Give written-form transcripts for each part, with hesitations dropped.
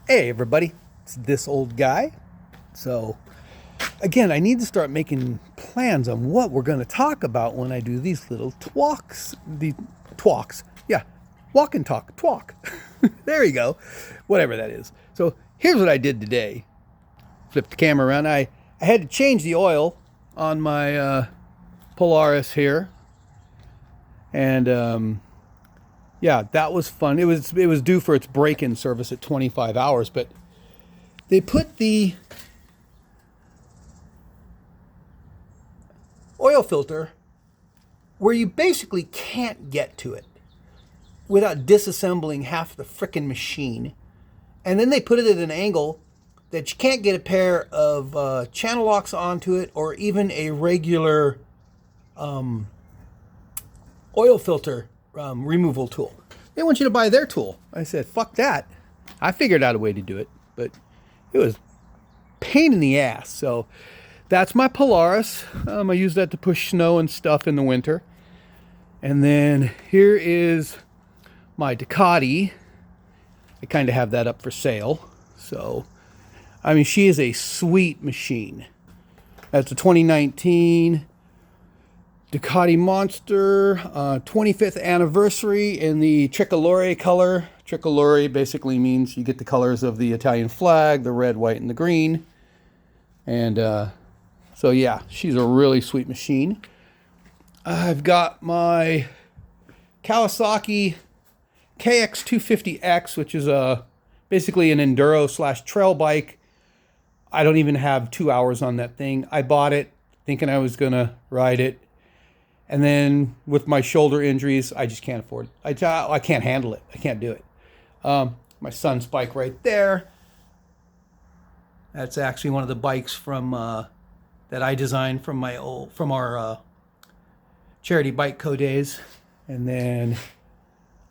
Hey everybody, it's this old guy. So again, I need to start making plans on what we're going to talk about when I do these little twalks. The twalks, yeah, walk and talk, twalk. There you go, whatever that is. So here's what I did today. Flipped the camera around. I had to change the oil on my Polaris here, and yeah, that was fun. It was due for its break-in service at 25 hours, but they put the oil filter where you basically can't get to it without disassembling half the frickin' machine. And then they put it at an angle that you can't get a pair of channel locks onto it or even a regular oil filter removal tool. They want you to buy their tool. I said, fuck that. I figured out a way to do it, but it was pain in the ass. So that's my Polaris. I use that to push snow and stuff in the winter. And then here is my Ducati. I kind of have that up for sale. So, I mean, she is a sweet machine. That's a 2019 Ducati Monster, 25th anniversary in the tricolore color. Tricolore basically means you get the colors of the Italian flag, the red, white, and the green. And so yeah, she's a really sweet machine. I've got my Kawasaki KX250X, which is basically an enduro / trail bike. I don't even have 2 hours on that thing. I bought it thinking I was gonna ride it. And then with my shoulder injuries, I just can't afford it. I can't handle it. I can't do it. My son's bike right there. That's actually one of the bikes from that I designed from our charity bike co days. And then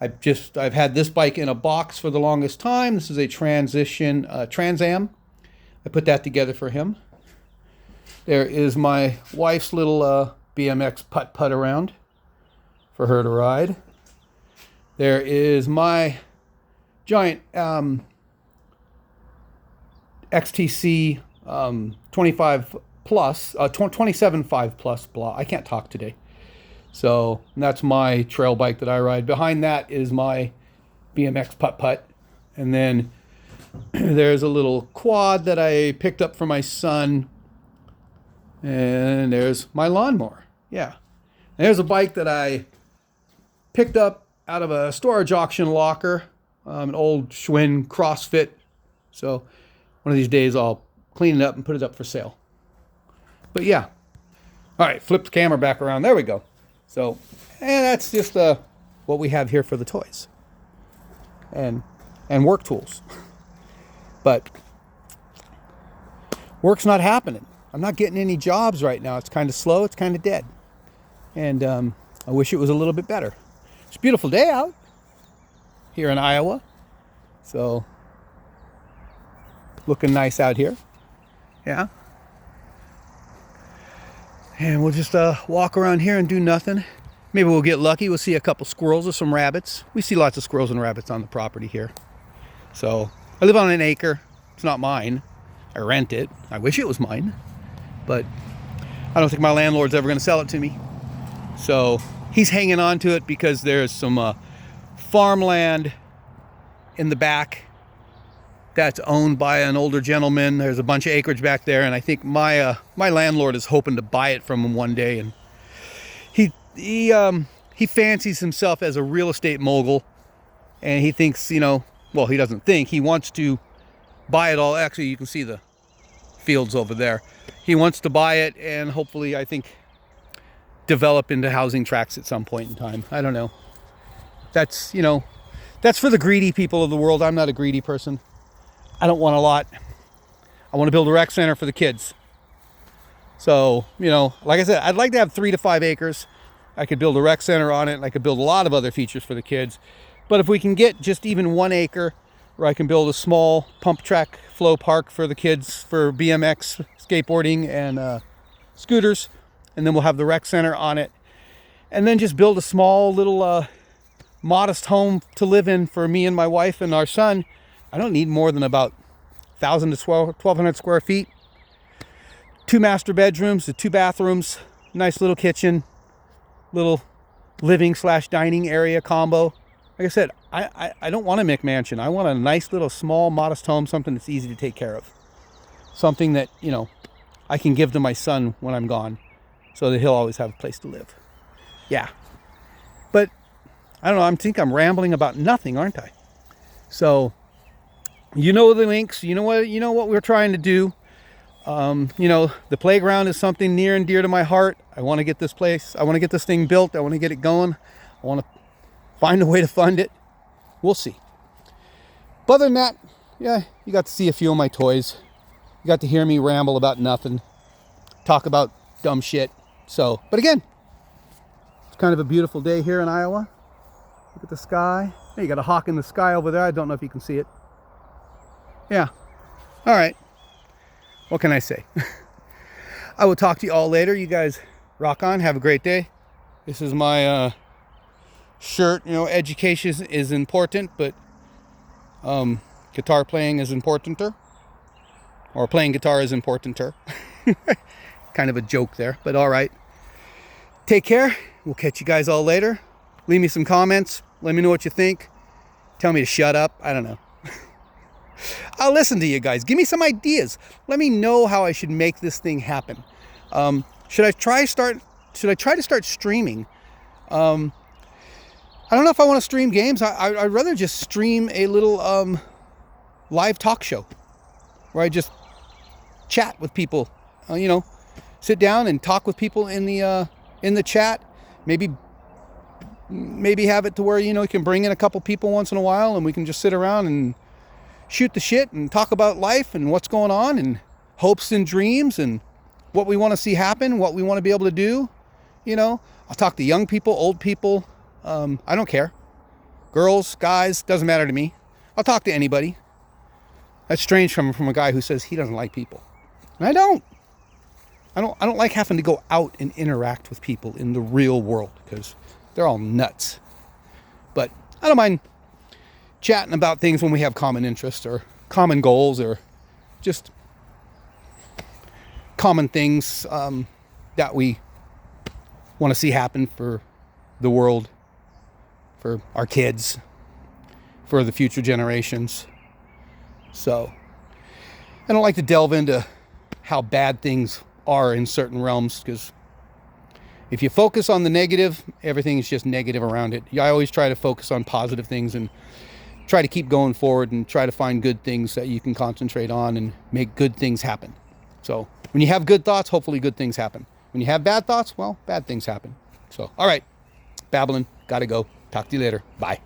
I've had this bike in a box for the longest time. This is a Trans Am. I put that together for him. There is my wife's little BMX putt around for her to ride. There is my giant XTC 25 plus, 27.5 plus blah. I can't talk today. So that's my trail bike that I ride. Behind that is my BMX putt. And then there's a little quad that I picked up for my son. And there's my lawnmower. Yeah. And there's a bike that I picked up out of a storage auction locker, an old Schwinn CrossFit. So one of these days I'll clean it up and put it up for sale. But yeah. All right, flip the camera back around. There we go. So, and that's just what we have here for the toys and work tools. But work's not happening. I'm not getting any jobs right now. It's kind of slow. It's kind of dead. And I wish it was a little bit better. It's a beautiful day out here in Iowa. So, looking nice out here. Yeah. And we'll just walk around here and do nothing. Maybe we'll get lucky. We'll see a couple squirrels or some rabbits. We see lots of squirrels and rabbits on the property here. So, I live on an acre. It's not mine. I rent it. I wish it was mine. But I don't think my landlord's ever going to sell it to me. So he's hanging on to it because there's some farmland in the back that's owned by an older gentleman. There's a bunch of acreage back there, and I think my landlord is hoping to buy it from him one day. And he fancies himself as a real estate mogul, and he thinks, he doesn't think, he wants to buy it all. Actually, you can see the fields over there. He wants to buy it and hopefully, I think, develop into housing tracts at some point in time. I don't know. That's for the greedy people of the world. I'm not a greedy person. I don't want a lot. I want to build a rec center for the kids. So, like I said, I'd like to have 3 to 5 acres. I could build a rec center on it, and I could build a lot of other features for the kids. But if we can get just even 1 acre where I can build a small pump track flow park for the kids for BMX, skateboarding, and scooters, and then we'll have the rec center on it, and then just build a small little modest home to live in for me and my wife and our son, I don't need more than about 1,000 to 1,200 square feet. 2 master bedrooms, 2 bathrooms, nice little kitchen, little living / dining area combo. Like I said, I don't want a McMansion. I want a nice little small modest home, something that's easy to take care of. Something that, you know, I can give to my son when I'm gone so that he'll always have a place to live. Yeah. But I don't know, I think I'm rambling about nothing, aren't I? So, you know the links, you know what we're trying to do. You know, the playground is something near and dear to my heart. I want to get this place, I want to get this thing built, I want to get it going. I want to find a way to fund it. We'll see. But other than that, yeah, you got to see a few of my toys. You got to hear me ramble about nothing, talk about dumb shit. So, but again, it's kind of a beautiful day here in Iowa. Look at the sky. Hey, you got a hawk in the sky over there. I don't know if you can see it. Yeah. All right. What can I say? I will talk to you all later. You guys rock on. Have a great day. This is my shirt. You know, education is important, but guitar playing is importanter. Or playing guitar is importanter. Kind of a joke there, but all right. Take care. We'll catch you guys all later. Leave me some comments. Let me know what you think. Tell me to shut up. I don't know. I'll listen to you guys. Give me some ideas. Let me know how I should make this thing happen. Should I try to start streaming? I don't know if I want to stream games. I'd rather just stream a little live talk show where I just chat with people. You know, sit down and talk with people in the chat. Maybe have it to where, you know, you can bring in a couple people once in a while and we can just sit around and shoot the shit and talk about life and what's going on and hopes and dreams and what we want to see happen, what we want to be able to do. You know, I'll talk to young people, old people. I don't care. Girls, guys, doesn't matter to me. I'll talk to anybody. That's strange from a guy who says he doesn't like people. And I don't like having to go out and interact with people in the real world because they're all nuts. But I don't mind chatting about things when we have common interests or common goals or just common things that we want to see happen for the world, for our kids, for the future generations. So I don't like to delve into how bad things are in certain realms, because if you focus on the negative, everything is just negative around it. I always try to focus on positive things and try to keep going forward and try to find good things that you can concentrate on and make good things happen. So when you have good thoughts, hopefully good things happen. When you have bad thoughts, well, bad things happen. So, all right, babbling, gotta go. Talk to you later. Bye.